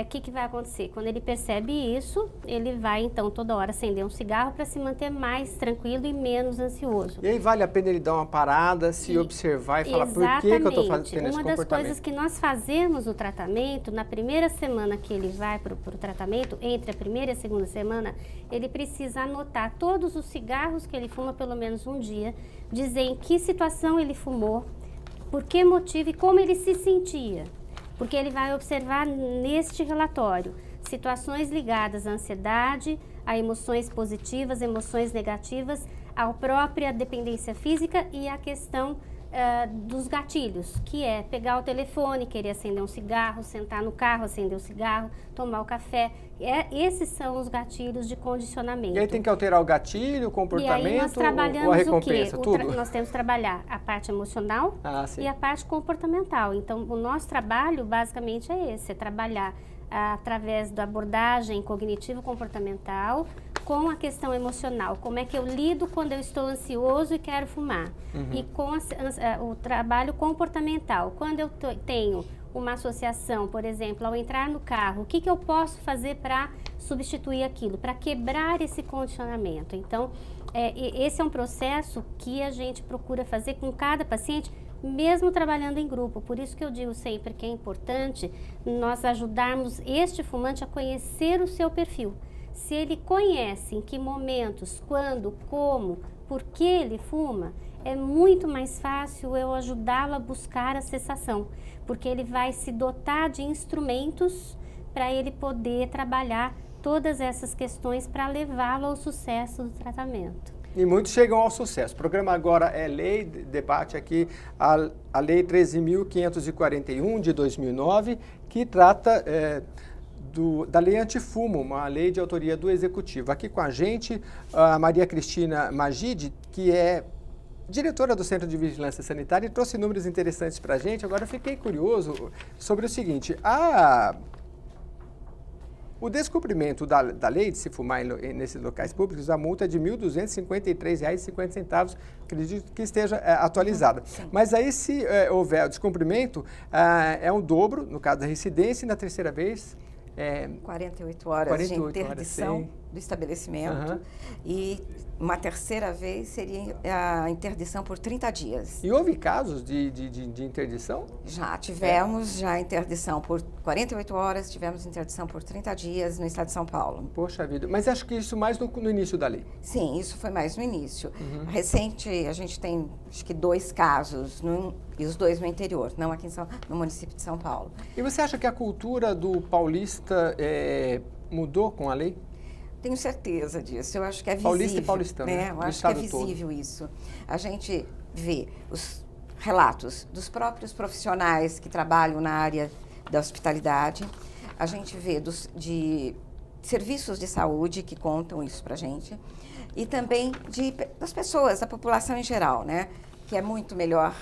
que vai acontecer? Quando ele percebe isso, ele vai então toda hora acender um cigarro para se manter mais tranquilo e menos ansioso. E aí vale a pena ele dar uma parada, se observar e falar por que eu estou tendo esse comportamento? Uma das coisas que nós fazemos no tratamento, na primeira semana que ele vai para o tratamento, entre a primeira e a segunda semana, ele precisa anotar todos os cigarros que ele fuma pelo menos um dia, dizer em que situação ele fumou, por que motivo e como ele se sentia. Porque ele vai observar neste relatório situações ligadas à ansiedade, a emoções positivas, emoções negativas, à própria dependência física e a questão dos gatilhos, que é pegar o telefone, querer acender um cigarro, sentar no carro, acender um cigarro, tomar o café. Esses são os gatilhos de condicionamento. E aí tem que alterar o gatilho, o comportamento, e aí nós trabalhamos ou a recompensa, tudo? Nós temos que trabalhar a parte emocional e a parte comportamental. Então, o nosso trabalho basicamente é esse, é trabalhar através da abordagem cognitivo-comportamental com a questão emocional. Como é que eu lido quando eu estou ansioso e quero fumar? E com o trabalho comportamental. Quando eu tenho uma associação, por exemplo, ao entrar no carro, o que eu posso fazer para substituir aquilo, para quebrar esse condicionamento? Então, esse é um processo que a gente procura fazer com cada paciente, mesmo trabalhando em grupo. Por isso que eu digo sempre que é importante nós ajudarmos este fumante a conhecer o seu perfil. Se ele conhece em que momentos, quando, como, por que ele fuma, é muito mais fácil eu ajudá-lo a buscar a cessação, porque ele vai se dotar de instrumentos para ele poder trabalhar todas essas questões para levá-lo ao sucesso do tratamento. E muitos chegam ao sucesso. O programa agora é lei, debate aqui a Lei 13.541 de 2009, que trata da lei antifumo, uma lei de autoria do Executivo. Aqui com a gente, a Maria Cristina Magid, que é diretora do Centro de Vigilância Sanitária, e trouxe números interessantes para a gente. Agora eu fiquei curioso sobre o seguinte: o descumprimento da lei de se fumar nesses locais públicos, a multa é de R$ 1.253,50, acredito que esteja atualizada. Mas aí, se houver o descumprimento, é um dobro, no caso da reincidência, e na terceira vez... 48 horas de interdição do estabelecimento e uma terceira vez seria a interdição por 30 dias. E houve casos de interdição? Já tivemos já interdição por 48 horas, tivemos interdição por 30 dias no estado de São Paulo. Poxa vida, mas acho que isso mais no início da lei. Sim, isso foi mais no início. Recente, a gente tem acho que 2 casos, e os 2 no interior, não aqui no município de São Paulo. E você acha que a cultura do paulista mudou com a lei? Tenho certeza disso, eu acho que é visível. Paulista e paulistano, né? Eu acho que é visível isso. A gente vê os relatos dos próprios profissionais que trabalham na área da hospitalidade, a gente vê de serviços de saúde que contam isso pra gente, e também das pessoas, da população em geral, né? Que é muito melhor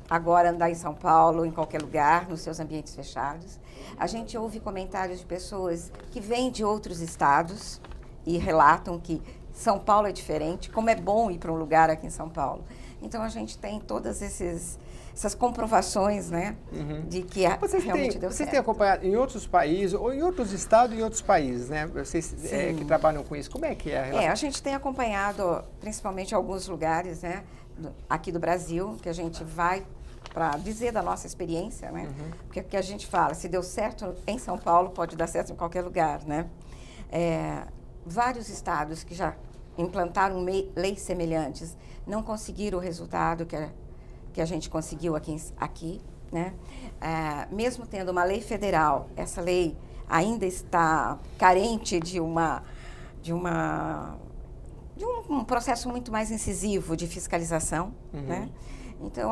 agora andar em São Paulo, em qualquer lugar, nos seus ambientes fechados. A gente ouve comentários de pessoas que vêm de outros estados e relatam que São Paulo é diferente, como é bom ir para um lugar aqui em São Paulo. Então, a gente tem todas essas comprovações, né, de que realmente deu certo. Vocês têm acompanhado em outros países, ou em outros estados e em outros países, né? Vocês que trabalham com isso, como é que é a relação? A gente tem acompanhado, principalmente alguns lugares, né, aqui do Brasil, que a gente vai para dizer da nossa experiência, né? Porque o que a gente fala, se deu certo em São Paulo, pode dar certo em qualquer lugar, né? vários estados que já implantaram leis semelhantes não conseguiram o resultado que a gente conseguiu aqui, né? Mesmo tendo uma lei federal, essa lei ainda está carente de um processo muito mais incisivo de fiscalização, né? Então,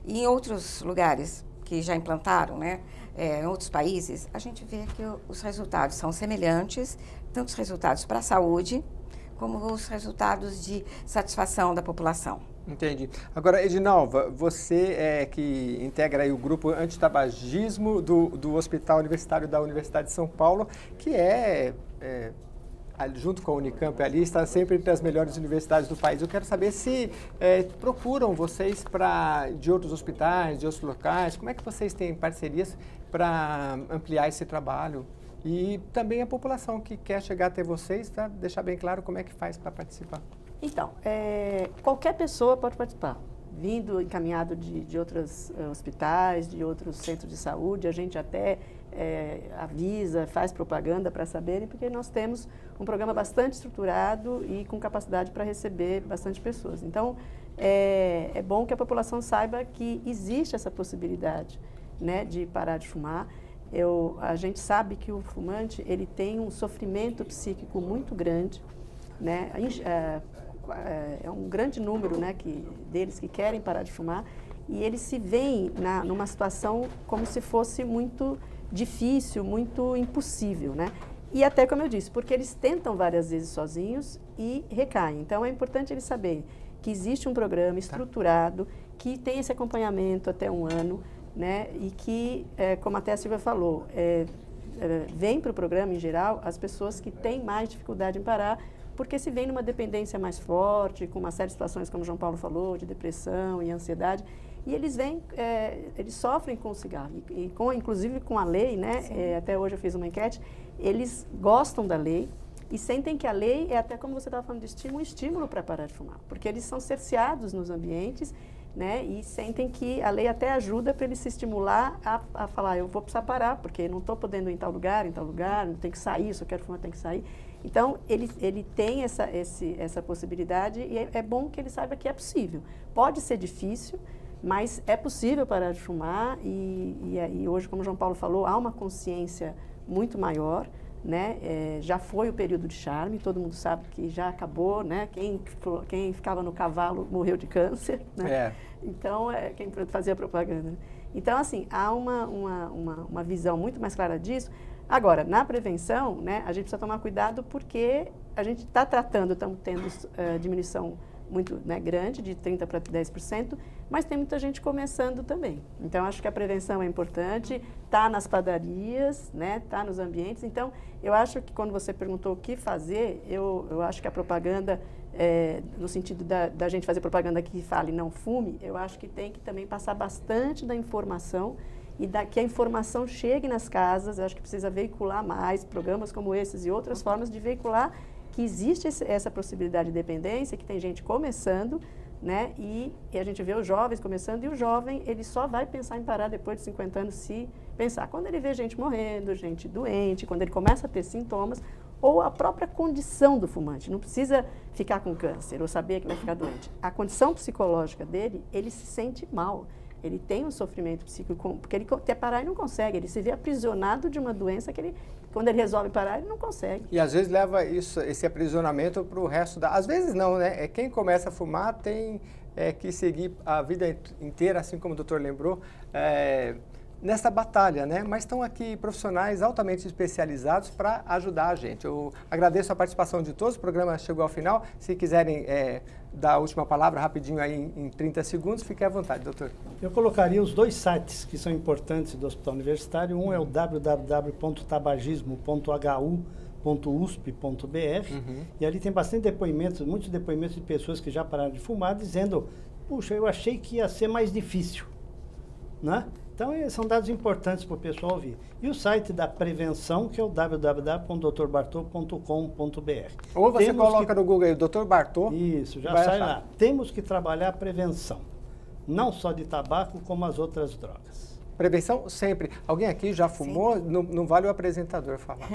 em outros lugares que já implantaram, né, em outros países, a gente vê que os resultados são semelhantes, tanto os resultados para a saúde, como os resultados de satisfação da população. Entendi. Agora, Edinalva, você que integra aí o grupo antitabagismo do Hospital Universitário da Universidade de São Paulo, que junto com a Unicamp ali, está sempre entre as melhores universidades do país. Eu quero saber se procuram vocês de outros hospitais, de outros locais, como é que vocês têm parcerias para ampliar esse trabalho? E também a população que quer chegar até vocês, para deixar bem claro como é que faz para participar. Então, qualquer pessoa pode participar. Vindo encaminhado de outros hospitais, de outros centros de saúde, a gente até avisa, faz propaganda para saberem, porque nós temos um programa bastante estruturado e com capacidade para receber bastante pessoas. Então, é bom que a população saiba que existe essa possibilidade, né, de parar de fumar. A gente sabe que o fumante ele tem um sofrimento psíquico muito grande, né? É um grande número, né, deles que querem parar de fumar, e eles se veem numa situação como se fosse muito difícil, muito impossível, né? E até, como eu disse, porque eles tentam várias vezes sozinhos e recaem. Então, é importante eles saberem que existe um programa estruturado, que tem esse acompanhamento até 1 ano, né? E que, como até a Silvia falou, vem para o programa, em geral, as pessoas que têm mais dificuldade em parar, porque se vem numa dependência mais forte, com uma série de situações, como o João Paulo falou, de depressão e ansiedade, e eles eles sofrem com o cigarro, inclusive com a lei, né? Até hoje eu fiz uma enquete, eles gostam da lei e sentem que a lei é até, como você estava falando de estímulo, um estímulo para parar de fumar, porque eles são cerceados nos ambientes, né? E sentem que a lei até ajuda para ele se estimular a falar, eu vou precisar parar, porque não estou podendo ir em tal lugar, não tenho que sair, se eu quero fumar, tem que sair. Então, ele tem essa possibilidade e é bom que ele saiba que é possível. Pode ser difícil, mas é possível parar de fumar e hoje, como o João Paulo falou, há uma consciência muito maior, né? Já foi o período de charme, todo mundo sabe que já acabou, né? Quem ficava no cavalo morreu de câncer, né? Então, quem fazia propaganda. Né? Então, assim, há uma visão muito mais clara disso. Agora, na prevenção, né, a gente precisa tomar cuidado porque a gente está estamos tendo diminuição muito, né, grande, de 30% para 10%, mas tem muita gente começando também. Então, acho que a prevenção é importante, está nas padarias, né, está nos ambientes. Então, eu acho que quando você perguntou o que fazer, eu acho que a propaganda, no sentido da gente fazer propaganda que fale não fume, eu acho que tem que também passar bastante da informação e que a informação chegue nas casas. Eu acho que precisa veicular mais programas como esses e outras formas de veicular que existe essa possibilidade de dependência, que tem gente começando, né? E a gente vê os jovens começando, e o jovem, ele só vai pensar em parar depois de 50 anos, se pensar. Quando ele vê gente morrendo, gente doente, quando ele começa a ter sintomas, ou a própria condição do fumante. Não precisa ficar com câncer ou saber que vai ficar doente. A condição psicológica dele, ele se sente mal. Ele tem um sofrimento psíquico, porque ele quer parar e não consegue. Ele se vê aprisionado de uma doença que quando ele resolve parar, ele não consegue. E às vezes leva esse aprisionamento para o resto da... Às vezes não, né? Quem começa a fumar tem que seguir a vida inteira, assim como o doutor lembrou, nessa batalha, né? Mas estão aqui profissionais altamente especializados para ajudar a gente. Eu agradeço a participação de todos, o programa chegou ao final. Se quiserem dar a última palavra rapidinho aí em 30 segundos, fique à vontade, doutor. Eu colocaria os 2 sites que são importantes do Hospital Universitário. Um é o www.tabagismo.hu.usp.br e ali tem bastante depoimentos, muitos depoimentos de pessoas que já pararam de fumar, dizendo, puxa, eu achei que ia ser mais difícil, né? Então, são dados importantes para o pessoal ouvir. E o site da prevenção, que é o www.drbartô.com.br. Ou você coloca no Google aí, Dr. Bartô. Isso, já sai lá. Temos que trabalhar a prevenção, não só de tabaco, como as outras drogas. Prevenção sempre. Alguém aqui já fumou? Não vale o apresentador falar.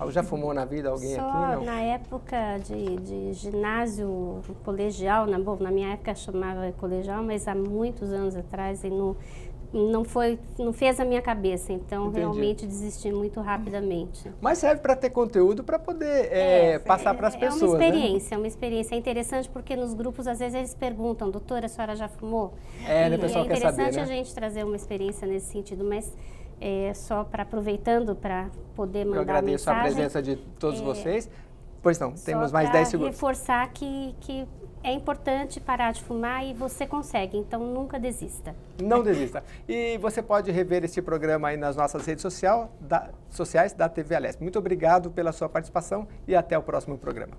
Já fumou na vida alguém aqui? Não? Na época de ginásio colegial, na minha época chamava colegial, mas há muitos anos atrás, e não fez a minha cabeça, então Entendi. Realmente desisti muito rapidamente. Mas serve para ter conteúdo para poder passar para as pessoas, É uma experiência. É interessante porque nos grupos, às vezes, eles perguntam, doutora, a senhora já fumou? O pessoal quer saber, interessante né? a gente trazer uma experiência nesse sentido, mas só aproveitando para poder mandar Eu agradeço a presença de todos vocês. Pois não, temos mais 10 segundos. Reforçar que é importante parar de fumar e você consegue, então nunca desista. Não desista. E você pode rever este programa aí nas nossas redes sociais da TV Alesp. Muito obrigado pela sua participação e até o próximo programa.